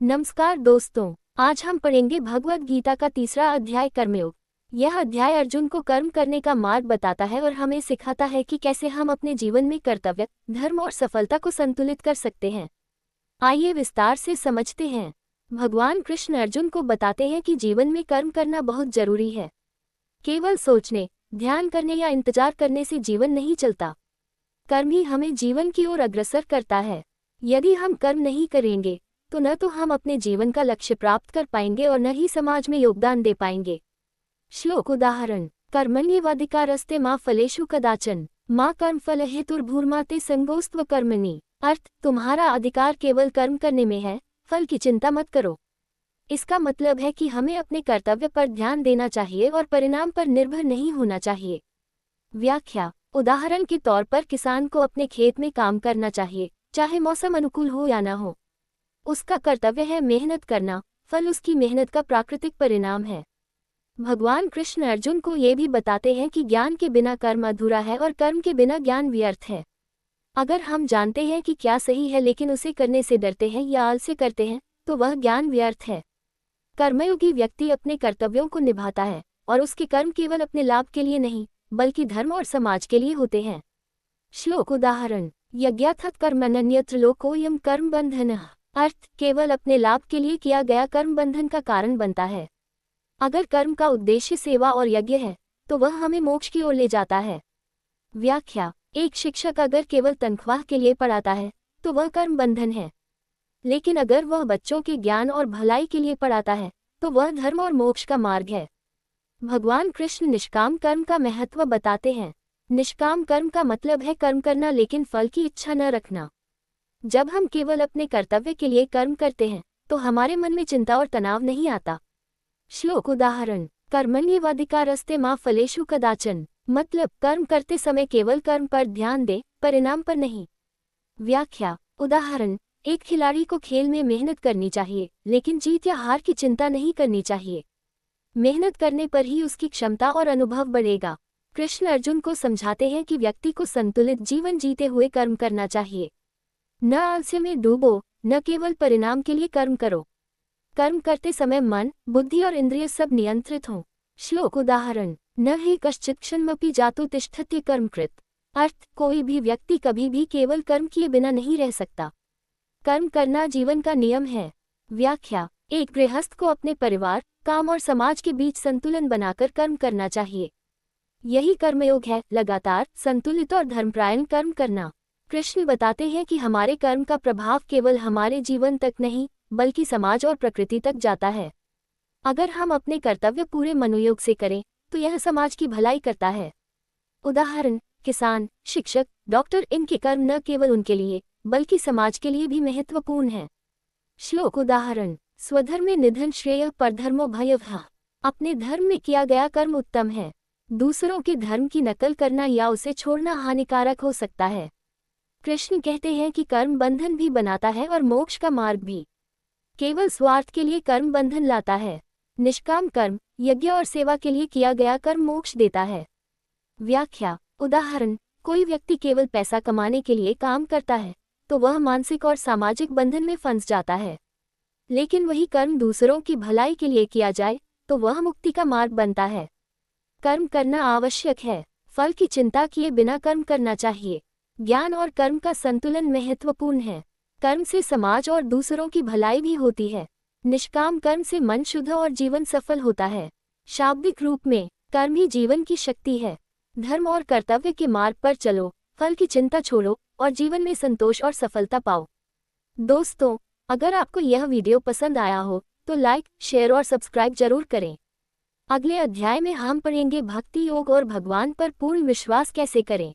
नमस्कार दोस्तों, आज हम पढ़ेंगे भगवद गीता का तीसरा अध्याय कर्मयोग। यह अध्याय अर्जुन को कर्म करने का मार्ग बताता है और हमें सिखाता है कि कैसे हम अपने जीवन में कर्तव्य, धर्म और सफलता को संतुलित कर सकते हैं। आइए विस्तार से समझते हैं। भगवान कृष्ण अर्जुन को बताते हैं कि जीवन में कर्म करना बहुत जरूरी है। केवल सोचने, ध्यान करने या इंतजार करने से जीवन नहीं चलता। कर्म ही हमें जीवन की ओर अग्रसर करता है। यदि हम कर्म नहीं करेंगे तो न तो हम अपने जीवन का लक्ष्य प्राप्त कर पाएंगे और न ही समाज में योगदान दे पाएंगे। श्लोक उदाहरण: कर्मण्येवाधिकारस्ते मा फलेषु कदाचन मा कर्मफल हेतुर्भूर्मा ते संगोस्त्व कर्मणि। अर्थ: तुम्हारा अधिकार केवल कर्म करने में है, फल की चिंता मत करो। इसका मतलब है कि हमें अपने कर्तव्य पर ध्यान देना चाहिए और परिणाम पर निर्भर नहीं होना चाहिए। व्याख्या: उदाहरण के तौर पर किसान को अपने खेत में काम करना चाहिए, चाहे मौसम अनुकूल हो या न हो। उसका कर्तव्य है मेहनत करना, फल उसकी मेहनत का प्राकृतिक परिणाम है। भगवान कृष्ण अर्जुन को ये भी बताते हैं कि ज्ञान के बिना कर्म अधूरा है और कर्म के बिना ज्ञान व्यर्थ है। अगर हम जानते हैं कि क्या सही है लेकिन उसे करने से डरते हैं या आलस्य करते हैं तो वह ज्ञान व्यर्थ है। कर्मयोगी व्यक्ति अपने कर्तव्यों को निभाता है और उसके कर्म केवल अपने लाभ के लिए नहीं बल्कि धर्म और समाज के लिए होते हैं। श्लोक उदाहरण: यज्ञार्थत कर्मण्यन्यत्र लोकोऽयं कर्म बंधनः। अर्थ: केवल अपने लाभ के लिए किया गया कर्म बंधन का कारण बनता है। अगर कर्म का उद्देश्य सेवा और यज्ञ है तो वह हमें मोक्ष की ओर ले जाता है। व्याख्या: एक शिक्षक अगर केवल तनख्वाह के लिए पढ़ाता है तो वह कर्म बंधन है, लेकिन अगर वह बच्चों के ज्ञान और भलाई के लिए पढ़ाता है तो वह धर्म और मोक्ष का मार्ग है। भगवान कृष्ण निष्काम कर्म का महत्व बताते हैं। निष्काम कर्म का मतलब है कर्म करना लेकिन फल की इच्छा न रखना। जब हम केवल अपने कर्तव्य के लिए कर्म करते हैं तो हमारे मन में चिंता और तनाव नहीं आता। श्लोक उदाहरण: कर्मण्येवाधिकारस्ते मा फलेषु कदाचन। मतलब कर्म करते समय केवल कर्म पर ध्यान दे, परिणाम पर नहीं। व्याख्या: उदाहरण: एक खिलाड़ी को खेल में मेहनत करनी चाहिए लेकिन जीत या हार की चिंता नहीं करनी चाहिए। मेहनत करने पर ही उसकी क्षमता और अनुभव बढ़ेगा। कृष्ण अर्जुन को समझाते हैं कि व्यक्ति को संतुलित जीवन जीते हुए कर्म करना चाहिए। न आलस्य में डूबो, न केवल परिणाम के लिए कर्म करो। कर्म करते समय मन, बुद्धि और इंद्रिय सब नियंत्रित हों। श्लोक उदाहरण: न हि कश्चित् क्षणमपि जातु तिष्ठत्य कर्मकृत। अर्थ: कोई भी व्यक्ति कभी भी केवल कर्म किए बिना नहीं रह सकता। कर्म करना जीवन का नियम है। व्याख्या: एक गृहस्थ को अपने परिवार, काम और समाज के बीच संतुलन बनाकर कर्म करना चाहिए। यही कर्मयोग है, लगातार, संतुलित और धर्मपरायण कर्म करना। कृष्ण बताते हैं कि हमारे कर्म का प्रभाव केवल हमारे जीवन तक नहीं बल्कि समाज और प्रकृति तक जाता है। अगर हम अपने कर्तव्य पूरे मनोयोग से करें तो यह समाज की भलाई करता है। उदाहरण: किसान, शिक्षक, डॉक्टर, इनके कर्म न केवल उनके लिए बल्कि समाज के लिए भी महत्वपूर्ण है। श्लोक उदाहरण: स्वधर्मे निधन श्रेयः परधर्मो भयः। अपने धर्म में किया गया कर्म उत्तम है। दूसरों के धर्म की नकल करना या उसे छोड़ना हानिकारक हो सकता है। कृष्ण कहते हैं कि कर्म बंधन भी बनाता है और मोक्ष का मार्ग भी। केवल स्वार्थ के लिए कर्म बंधन लाता है। निष्काम कर्म, यज्ञ और सेवा के लिए किया गया कर्म मोक्ष देता है। व्याख्या: उदाहरण: कोई व्यक्ति केवल पैसा कमाने के लिए काम करता है तो वह मानसिक और सामाजिक बंधन में फंस जाता है। लेकिन वही कर्म दूसरों की भलाई के लिए किया जाए तो वह मुक्ति का मार्ग बनता है। कर्म करना आवश्यक है, फल की चिंता किए बिना कर्म करना चाहिए। ज्ञान और कर्म का संतुलन महत्वपूर्ण है। कर्म से समाज और दूसरों की भलाई भी होती है। निष्काम कर्म से मन शुद्ध और जीवन सफल होता है। शाब्दिक रूप में कर्म ही जीवन की शक्ति है। धर्म और कर्तव्य के मार्ग पर चलो, फल की चिंता छोड़ो और जीवन में संतोष और सफलता पाओ। दोस्तों, अगर आपको यह वीडियो पसंद आया हो तो लाइक, शेयर और सब्सक्राइब जरूर करें। अगले अध्याय में हम पढ़ेंगे भक्ति योग और भगवान पर पूर्ण विश्वास कैसे करें।